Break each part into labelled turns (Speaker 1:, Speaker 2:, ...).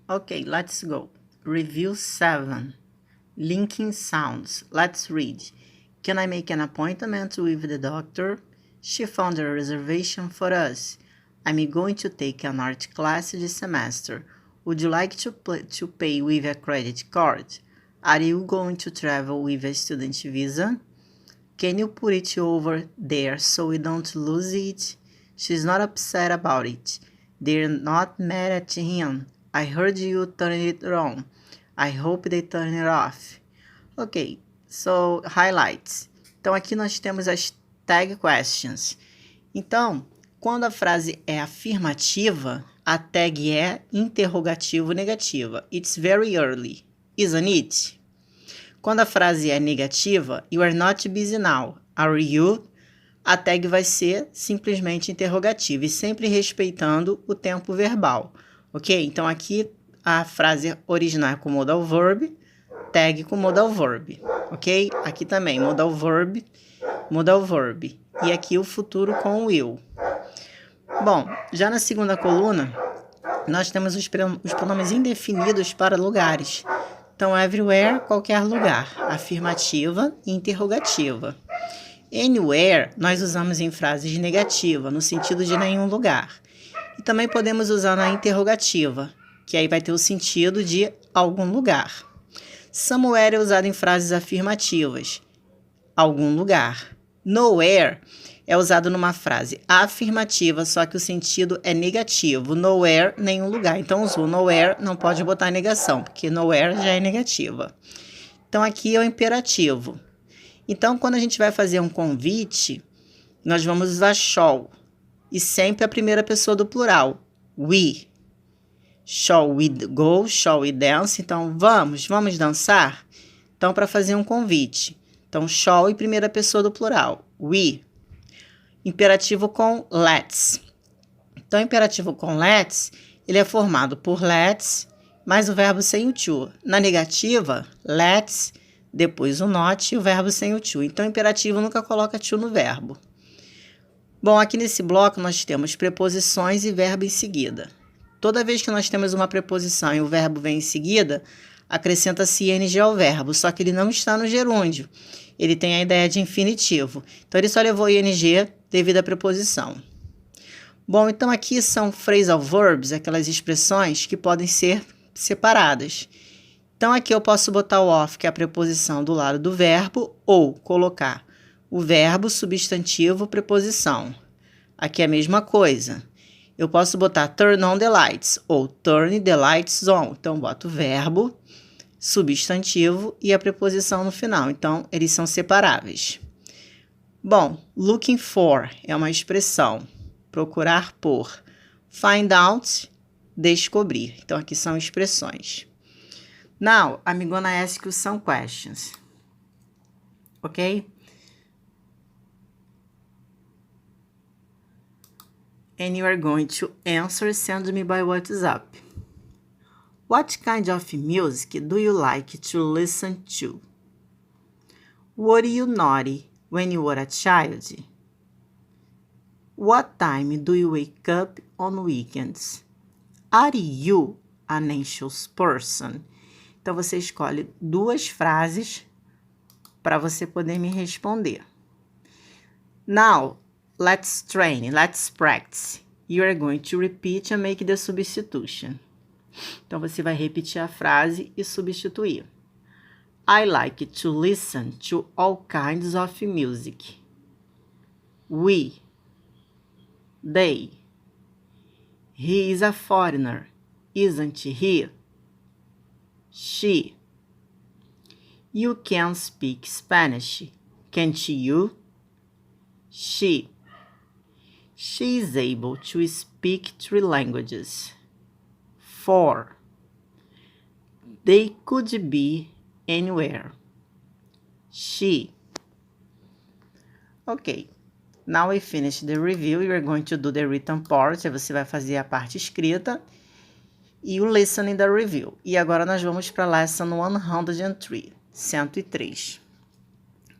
Speaker 1: Okay, let's go. Review 7. Linking sounds. Let's read. Can I make an appointment with the doctor? She found a reservation for us. I'm going to take an art class this semester. Would you like to pay with a credit card? Are you going to travel with a student visa? Can you put it over there so we don't lose it? She's not upset about it. They're not mad at him. I heard you turn it on. I hope they turn it off. Ok, so highlights. Então aqui nós temos as tag questions. Então, quando a frase é afirmativa, a tag é interrogativo negativa. It's very early, isn't it? Quando a frase é negativa, you are not busy now, are you? A tag vai ser simplesmente interrogativa e sempre respeitando o tempo verbal, ok? Então aqui a frase original é com modal verb, tag com modal verb, ok? Aqui também modal verb. E aqui o futuro com will. Bom, já na segunda coluna, nós temos os pronomes indefinidos para lugares. Então, everywhere, qualquer lugar, afirmativa e interrogativa. Anywhere, nós usamos em frases negativa, no sentido de nenhum lugar. E também podemos usar na interrogativa, que aí vai ter o sentido de algum lugar. Somewhere é usado em frases afirmativas, algum lugar. Nowhere é usado numa frase afirmativa, só que o sentido é negativo. Nowhere, nenhum lugar. Então, usou nowhere, não pode botar negação, porque nowhere já é negativa. Então, aqui é o imperativo. Então, quando a gente vai fazer um convite, nós vamos usar shall. E sempre a primeira pessoa do plural. We. Shall we go? Shall we dance? Então, vamos dançar? Então, para fazer um convite. Então, shall e primeira pessoa do plural. We. Imperativo com let's. Então, imperativo com let's, ele é formado por let's, mais o verbo sem o to. Na negativa, let's, depois o not e o verbo sem o to. Então, imperativo nunca coloca to no verbo. Bom, aqui nesse bloco nós temos preposições e verbo em seguida. Toda vez que nós temos uma preposição e o verbo vem em seguida, acrescenta-se ing ao verbo, só que ele não está no gerúndio. Ele tem a ideia de infinitivo. Então, ele só levou ing devido à preposição. Bom, então aqui são phrasal verbs, aquelas expressões que podem ser separadas. Então, aqui eu posso botar o off, que é a preposição do lado do verbo, ou colocar o verbo, substantivo, preposição. Aqui é a mesma coisa. Eu posso botar turn on the lights ou turn the lights on. Então, boto o verbo, substantivo e a preposição no final. Então, eles são separáveis. Bom, looking for é uma expressão. Procurar por. Find out, descobrir. Então, aqui são expressões. Now, I'm gonna ask you some questions. Ok? And you are going to answer, send me by WhatsApp. What kind of music do you like to listen to? Were you naughty when you were a child? What time do you wake up on weekends? Are you an anxious person? Então, você escolhe duas frases para você poder me responder. Now, let's train, let's practice. You are going to repeat and make the substitution. Então, você vai repetir a frase e substituir. I like to listen to all kinds of music. We. They. He is a foreigner, isn't he? She. You can speak Spanish, can't you? She. She is able to speak 3 languages. 4. They could be anywhere. She. Ok. Now we finish the review. You are going to do the written part. Você vai fazer a parte escrita e o listening da review. E agora nós vamos para a lesson 103. 103.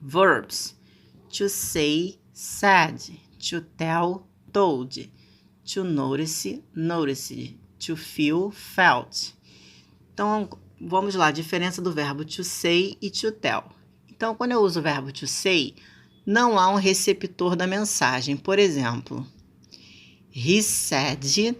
Speaker 1: Verbs. To say, said. To tell, told. To notice, noticed. To feel, felt. Então, vamos lá, diferença do verbo to say e to tell. Então, quando eu uso o verbo to say, não há um receptor da mensagem. Por exemplo, he said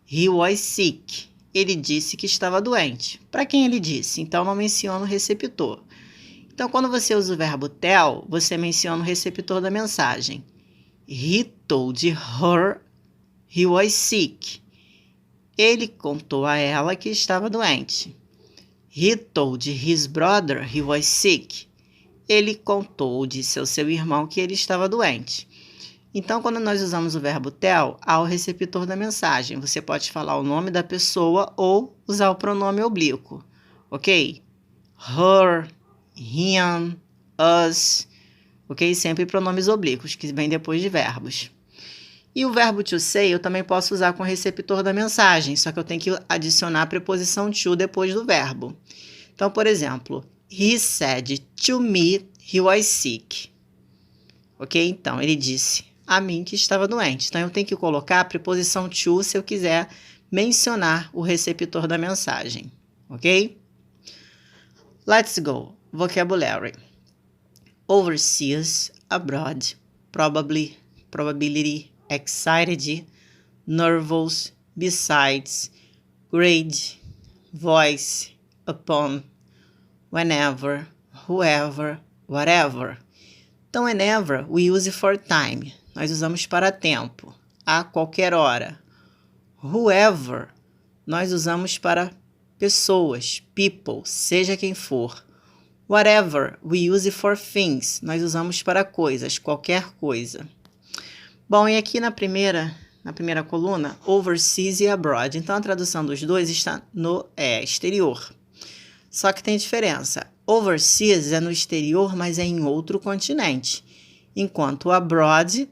Speaker 1: he was sick. Ele disse que estava doente. Para quem ele disse? Então, não menciona o receptor. Então, quando você usa o verbo tell, você menciona o receptor da mensagem. He told her he was sick. Ele contou a ela que estava doente. He told his brother he was sick. Ele contou, disse ao seu irmão que ele estava doente. Então, quando nós usamos o verbo tell, há o receptor da mensagem. Você pode falar o nome da pessoa ou usar o pronome oblíquo, ok? Her, him, us, ok? Sempre pronomes oblíquos, que vêm depois de verbos. E o verbo to say eu também posso usar com o receptor da mensagem, só que eu tenho que adicionar a preposição to depois do verbo. Então, por exemplo, he said to me he was sick. Ok? Então, ele disse a mim que estava doente. Então, eu tenho que colocar a preposição to se eu quiser mencionar o receptor da mensagem. Ok? Let's go. Vocabulary. Overseas, abroad, probably, probability, excited, nervous, besides, grade, voice, upon, whenever, whoever, whatever. Então, whenever we use for time. Nós usamos para tempo, a qualquer hora. Whoever, nós usamos para pessoas, people, seja quem for. Whatever, we use for things. Nós usamos para coisas, qualquer coisa. Bom, e aqui na primeira coluna, overseas e abroad. Então, a tradução dos dois está no exterior. Só que tem diferença. Overseas é no exterior, mas é em outro continente. Enquanto abroad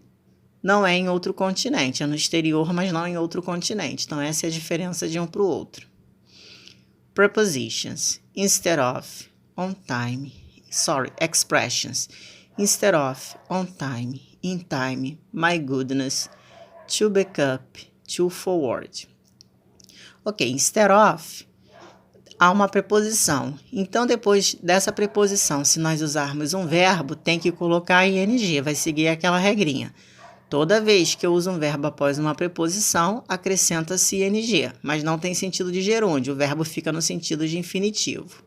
Speaker 1: não é em outro continente. É no exterior, mas não em outro continente. Então, essa é a diferença de um para o outro. Prepositions. Instead of, on time. Expressions. Instead of, on time, in time, my goodness, to back up, to forward. Ok, instead of, há uma preposição. Então, depois dessa preposição, se nós usarmos um verbo, tem que colocar ing, vai seguir aquela regrinha. Toda vez que eu uso um verbo após uma preposição, acrescenta-se ing, mas não tem sentido de gerúndio, o verbo fica no sentido de infinitivo.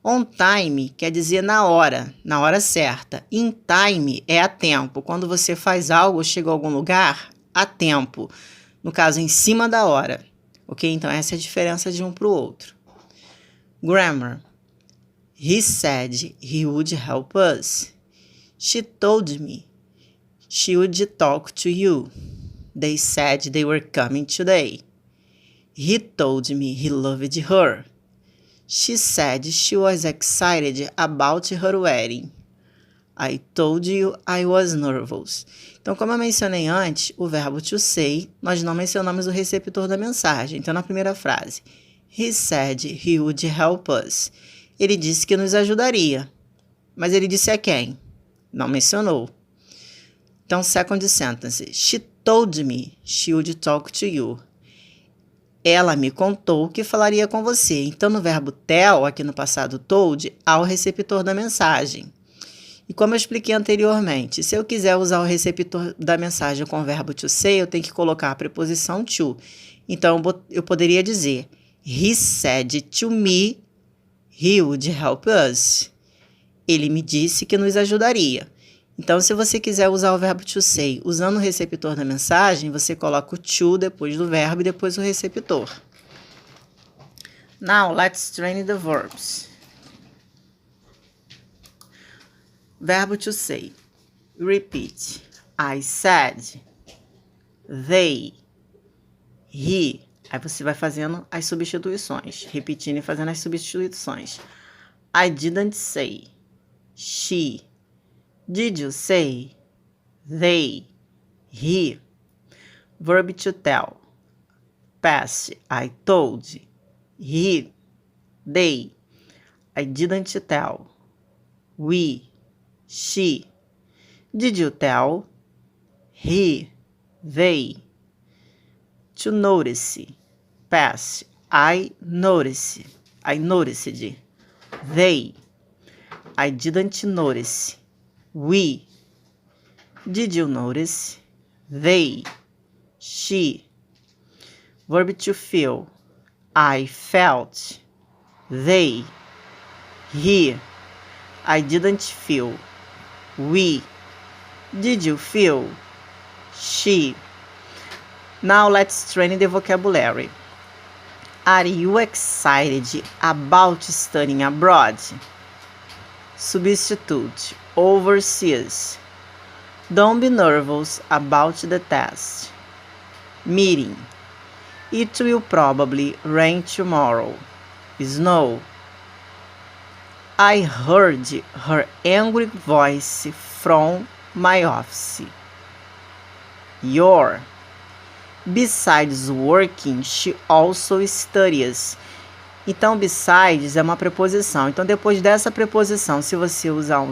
Speaker 1: On time quer dizer na hora certa. In time é a tempo. Quando você faz algo, chega a algum lugar, a tempo. No caso, em cima da hora. Ok? Então, essa é a diferença de um para o outro. Grammar. He said he would help us. She told me she would talk to you. They said they were coming today. He told me he loved her. She said she was excited about her wedding. I told you I was nervous. Então, como eu mencionei antes, o verbo to say, nós não mencionamos o receptor da mensagem. Então, na primeira frase, he said he would help us. Ele disse que nos ajudaria. Mas ele disse a quem? Não mencionou. Então, second sentence. She told me she would talk to you. Ela me contou que falaria com você. Então, no verbo tell, aqui no passado told, há o receptor da mensagem. E como eu expliquei anteriormente, se eu quiser usar o receptor da mensagem com o verbo to say, eu tenho que colocar a preposição to. Então, eu poderia dizer, he said to me he would help us. Ele me disse que nos ajudaria. Então, se você quiser usar o verbo to say usando o receptor da mensagem, você coloca o to depois do verbo e depois o receptor. Now, let's train the verbs. Verbo to say. Repeat. I said. They. He. Aí você vai fazendo as substituições. Repetindo e fazendo as substituições. I didn't say. She. Did you say? They. He. Verb to tell. Past. I told. He. They. I didn't tell. We. She. Did you tell? He. They. To notice. Past. I noticed. They. I didn't notice. We. Did you notice? They. She. Verb to feel. I felt. They. He. I didn't feel. We. Did you feel? She. Now let's train the vocabulary. Are you excited about studying abroad? Substitute. Overseas. Don't be nervous about the test. Meeting. It will probably rain tomorrow. Snow. I heard her angry voice from my office. Your. Besides working, she also studies. Então, besides é uma preposição. Então, depois dessa preposição, se você usar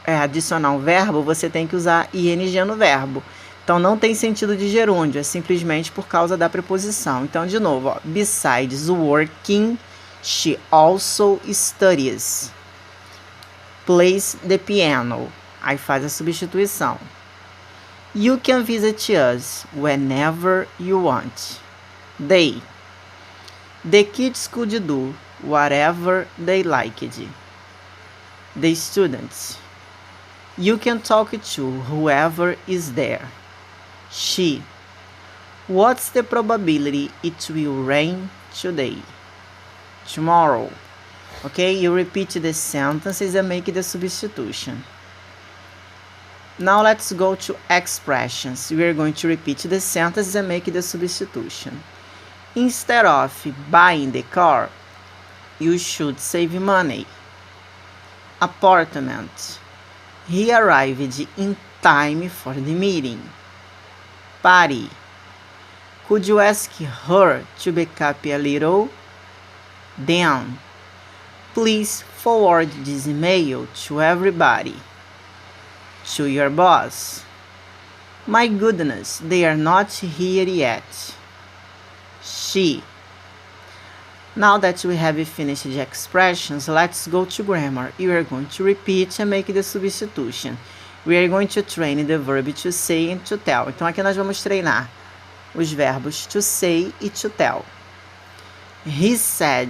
Speaker 1: adicionar um verbo, você tem que usar ing no verbo. Então, não tem sentido de gerúndio, é simplesmente por causa da preposição. Então, de novo, ó, besides working, she also studies. Plays the piano. Aí faz a substituição. You can visit us whenever you want. They. The kids could do whatever they liked. The students. You can talk to whoever is there. She. What's the probability it will rain today? Tomorrow. Okay, you repeat the sentences and make the substitution. Now let's go to expressions. We are going to repeat the sentences and make the substitution. Instead of buying the car, you should save money. Apartment. He arrived in time for the meeting. Party. Could you ask her to back up a little? Then, please forward this email to everybody. To your boss. My goodness, they are not here yet. She. Now that we have finished the expressions, let's go to grammar. You are going to repeat and make the substitution. We are going to train the verb to say and to tell. Então aqui nós vamos treinar os verbos to say e to tell. He said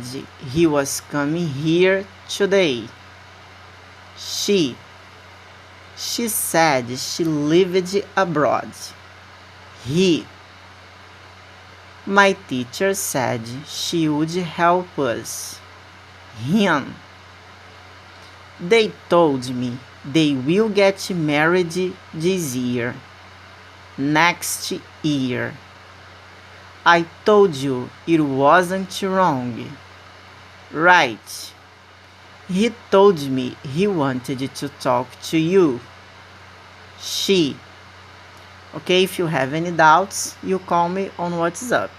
Speaker 1: he was coming here today. She said she lived abroad. He. My teacher said she would help us. Him. They told me they will get married this year. Next year. I told you it wasn't wrong. Right. He told me he wanted to talk to you. She. Okay, if you have any doubts, you call me on WhatsApp.